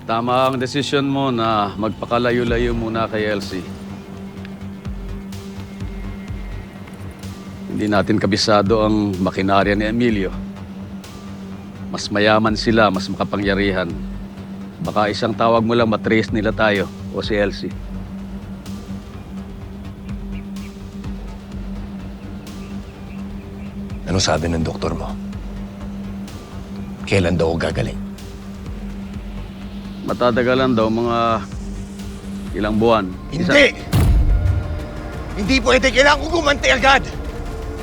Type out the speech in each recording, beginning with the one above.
Tama ang desisyon mo na magpakalayo-layo muna kay Elsie. Hindi natin kabisado ang makinarya ni Emilio. Mas mayaman sila, mas makapangyarihan. Baka isang tawag mo lang matrace nila tayo o si Elsie. Anong sabi ng doktor mo? Kailan daw ako gagaling? Matatagalan daw mga ilang buwan. Hindi! Hindi pwede. Kailangan ko gumanti agad.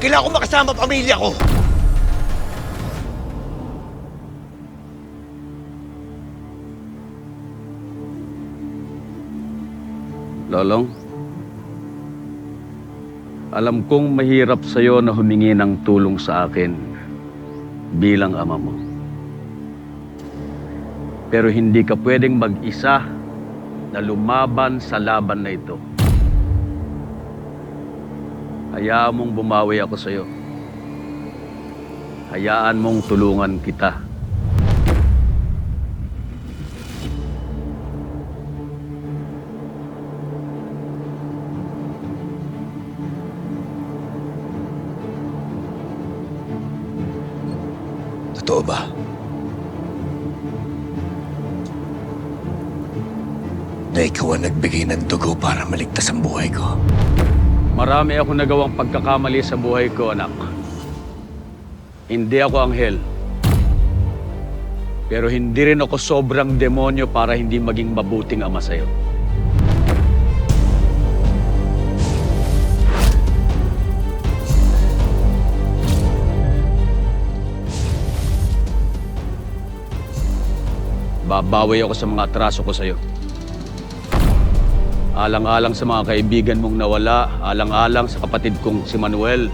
Kailangan ko makasama pamilya ko. Lolong, alam kong mahirap sa'yo na humingi ng tulong sa akin bilang ama mo. Pero hindi ka pwedeng mag-isa na lumaban sa laban na ito. Hayaan mong bumawi ako sa'yo. Hayaan mong tulungan kita. Totoo ba? Na ikaw ang nagbigay ng dugo para maligtas ang buhay ko? Marami akong nagawang pagkakamali sa buhay ko, anak. Hindi ako anghel. Pero hindi rin ako sobrang demonyo para hindi maging mabuting ama sa'yo. Babawi ako sa mga atraso ko sa'yo. Alang-alang sa mga kaibigan mong nawala, alang-alang sa kapatid kong si Manuel,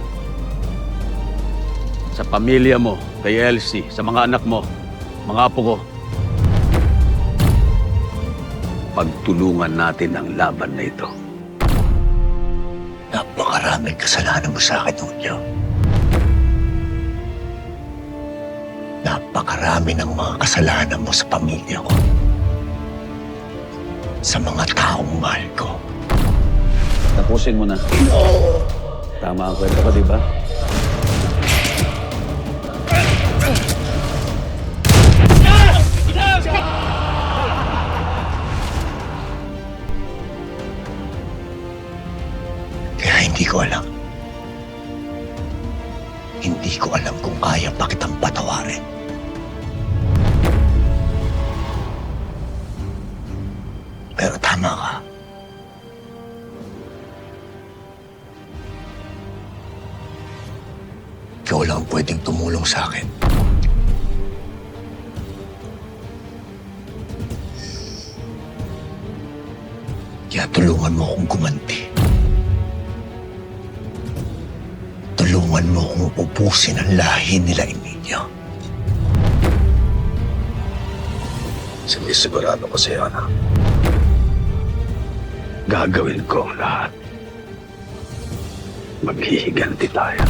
sa pamilya mo, kay Elsie, sa mga anak mo, mga apo ko. Pagtulungan natin ang laban na ito. Napakaraming kasalanan mo sa akin, Julio. Napakarami ng mga kasalanan mo sa pamilya ko. Sa mga taong mahal ko. Tapusin mo na. Tama ang kwento ko, di ba? Kaya hindi ko alam. Hindi ko alam kung kaya pa kitang patawarin. Pero tama ka. Ikaw lang ang pwedeng tumulong sa akin. Kaya tulungan mo akong gumanti. Tulungan mo akong ubusin ang lahi nila, Emilio. Sigurado ko sa'yo, anak. Gagawin ko ang lahat. Maghihiganti tayo.